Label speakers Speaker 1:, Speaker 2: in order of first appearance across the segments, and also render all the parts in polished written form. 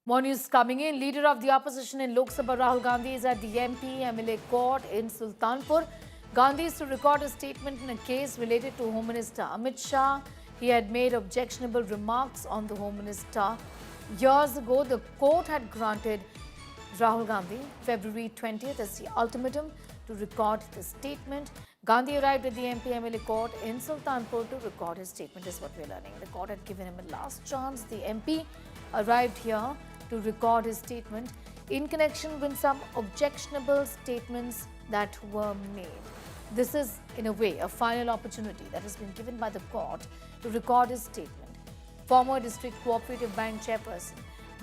Speaker 1: More news coming in. Leader of the opposition in Lok Sabha, Rahul Gandhi, is at the MP-MLA court in Sultanpur. Gandhi is to record a statement in a case related to Home Minister Amit Shah. He had made objectionable remarks on the Home Minister. Years ago, the court had granted Rahul Gandhi February 20th as the ultimatum to record the statement. Gandhi arrived at the MP-MLA court in Sultanpur to record his statement, is what we're learning. The court had given him a last chance. The MP arrived here to record his statement in connection with some objectionable statements that were made. This is, in a way, a final opportunity that has been given by the court to record his statement. Former District Cooperative Bank chairperson,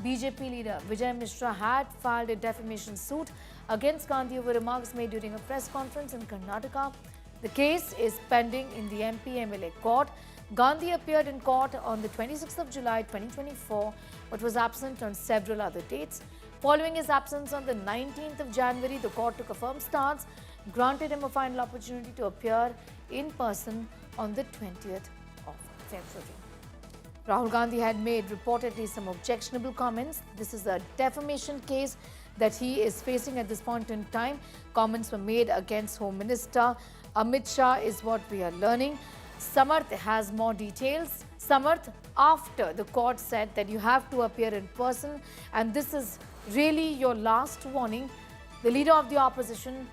Speaker 1: BJP leader Vijay Mishra had filed a defamation suit against Gandhi over remarks made during a press conference in Karnataka. The case is pending in the MP-MLA court. Gandhi appeared in court on the 26th of July 2024, but was absent on several other dates. Following his absence on the 19th of January, the court took a firm stance, granted him a final opportunity to appear in person on the 20th of February. Rahul Gandhi had made reportedly some objectionable comments. This is a defamation case that he is facing at this point in time. Comments were made against Home Minister Amit Shah is what we are learning. Samarth has more details. Samarth, after the court said that you have to appear in person and this is really your last warning, the leader of the opposition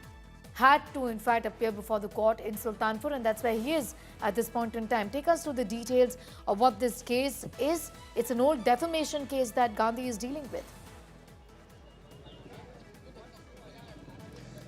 Speaker 1: had to in fact appear before the court in Sultanpur, and that's where he is at this point in time. Take us through the details of what this case is. It's an old defamation case that Gandhi is dealing with.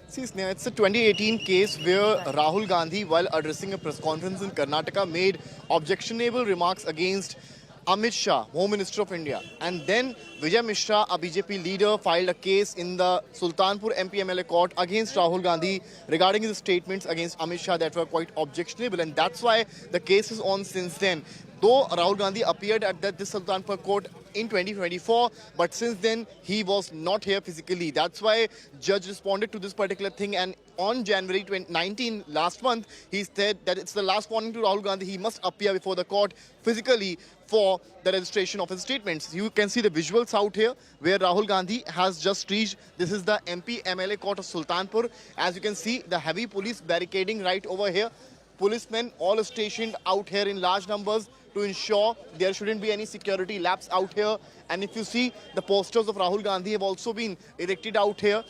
Speaker 2: See, Sneha, it's a 2018 case where Rahul Gandhi, while addressing a press conference in Karnataka, made objectionable remarks against Amit Shah, Home Minister of India. And then Vijay Mishra, a BJP leader, filed a case in the Sultanpur MP-MLA court against Rahul Gandhi regarding his statements against Amit Shah that were quite objectionable. And that's why the case is on since then. Though Rahul Gandhi appeared at this Sultanpur court in 2024, but since then he was not here physically. That's why judge responded to this particular thing, and on January 2019, last month, he said that it's the last warning to Rahul Gandhi. He must appear before the court physically for the registration of his statements. You can see the visuals out here where Rahul Gandhi has just reached. This is the MP-MLA court of Sultanpur. As you can see, the heavy police barricading right over here. Policemen all stationed out here in large numbers to ensure there shouldn't be any security lapse out here. And if you see, the posters of Rahul Gandhi have also been erected out here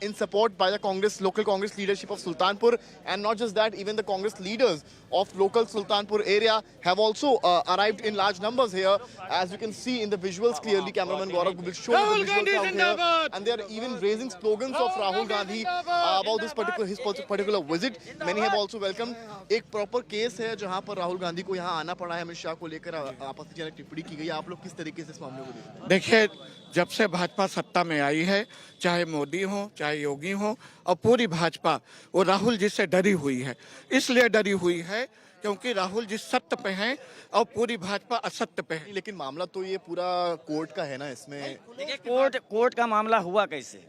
Speaker 2: in support by the local Congress leadership of Sultanpur. And not just that, even the Congress leaders of local Sultanpur area have also arrived in large numbers here. As you can see in the visuals clearly, cameraman Gaurav will show you the visuals out here. And they are even raising slogans of Rahul Gandhi about his particular visit. Many have also welcomed. एक proper case है जहां पर राहुल गांधी को यहां आना पड़ा है अमित शाह को लेकर आपत्तिजनक टिप्पणी की गई है। आप लोग किस तरीके से इस मामले को देखते हैं?
Speaker 3: देखिए, जब से भाजपा सत्ता में आई है, चाहे मोदी हो चाहे योगी हो, और पूरी भाजपा वो राहुल जी से डरी हुई है। इसलिए डरी हुई है क्योंकि राहुल जी सत्य पे हैं और पूरी भाजपा असत्य पे है।
Speaker 2: लेकिन मामला तो ये पूरा कोर्ट का है ना, इसमें
Speaker 4: देखिए कोर्ट का मामला हुआ कैसे?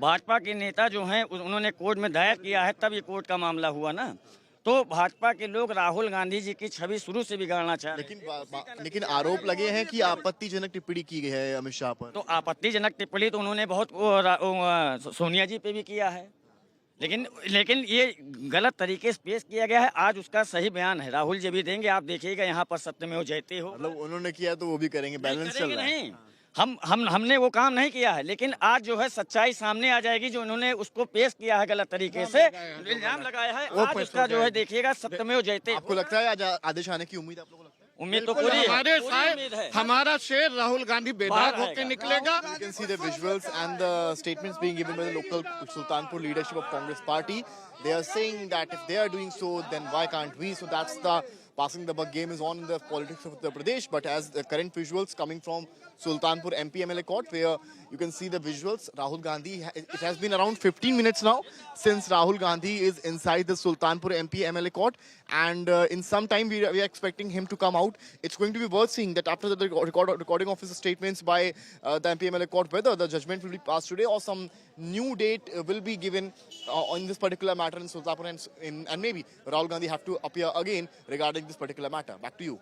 Speaker 4: भाजपा के नेता जो हैं उन्होंने कोर्ट में दायर किया है, तब ये कोर्ट का मामला हुआ ना। तो भाजपा के लोग राहुल गांधी जी की छवि शुरू से बिगाड़ना चाह रहे हैं।
Speaker 2: लेकिन आरोप लगे हैं कि आपत्तिजनक टिप्पणी की गई है अमित शाह पर।
Speaker 4: तो आपत्तिजनक टिप्पणी तो उन्होंने बहुत सोनिया जी पे भी किया है, लेकिन ये गलत तरीके से पेश किया गया है। आज उसका सही बयान है, राहुल जी भी देंगे, आप देखिएगा यहाँ पर सत्यमेव जयते हो।
Speaker 2: मतलब उन्होंने किया तो वो भी करेंगे, बैलेंस चल रहा है।
Speaker 4: नहीं, हमने वो काम नहीं किया है, लेकिन आज जो है सच्चाई सामने आ जाएगी। जो उन्होंने उसको पेश किया है गलत तरीके से, इल्जाम लगाया है, आज उसका जो है देखिएगा सत्यमेव जयते।
Speaker 2: आपको लगता है आज आदेश आने की उम्मीद आप लोगों को लगता है?
Speaker 4: उम्मीद तो पूरी
Speaker 3: हमारे हमारा शेर राहुल गांधी बेदाग होकर निकलेगा।
Speaker 2: You can see the visuals and the statements being given by the local Sultanpur leadership of Congress party. They are saying that if they are doing so, then why can't we? So that's the passing the buck game is on in the politics of Uttar Pradesh. But as the current visuals coming from Sultanpur MP-MLA court, where you can see the visuals, Rahul Gandhi, it has been around 15 minutes now since Rahul Gandhi is inside the Sultanpur MP-MLA court. And in some time, we are expecting him to come out. It's going to be worth seeing that after the recording of his statements by the MP-MLA court, whether the judgment will be passed today or some new date will be given on this particular matter in Sultanpur, and maybe Rahul Gandhi have to appear again regarding this particular matter. Back to you.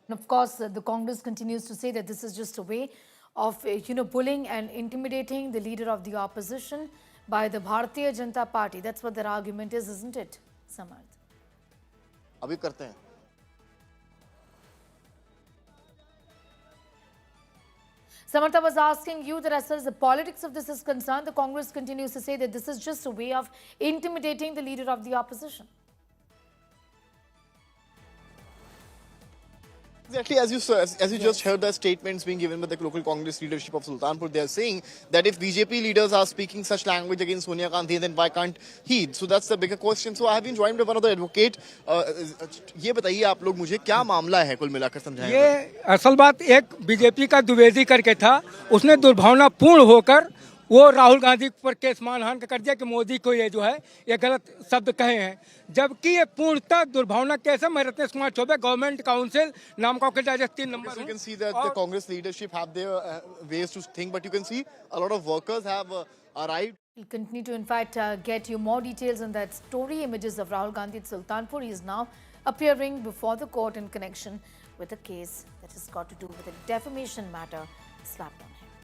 Speaker 1: And of course, the Congress continues to say that this is just a way of bullying and intimidating the leader of the opposition by the Bharatiya Janata Party. That's what their argument is, isn't it, Samarth?
Speaker 2: अभी करते हैं.
Speaker 1: Samartha was asking you that as far as the politics of this is concerned, the Congress continues to say that this is just a way of intimidating the leader of the opposition.
Speaker 2: Exactly, as you just heard the statements being given by the local Congress leadership of Sultanpur, they are saying that if BJP leaders are speaking such language against Sonia Gandhi, then why can't he? So that's the bigger question. So I have been joined by one of the advocate. ये बताइए आप लोग मुझे क्या मामला है कुल मिलाकर समझाएं.
Speaker 5: ये असल बात एक बीजेपी का द्विवेदी करके था, उसने दुर्भावनापूर्ण होकर वो राहुल गांधी पर केस मानहानि का कर दिया कि मोदी को ये जो है ये गलत शब्द कहे हैं, जबकि ये पूर्णतः दुर्भावना केस है. मैं रत्नेश कुमार चौबे, गवर्नमेंट काउंसिल नामकाओं के जज 3 number.
Speaker 2: You can see that the Congress leadership have their ways to think, but you can see a lot of workers have arrived.
Speaker 1: We'll continue to, in fact, get you more details on that story. Images of Rahul Gandhi at Sultanpur. He is now appearing before the court in connection with a case that has got to do with a defamation matter slapped on him.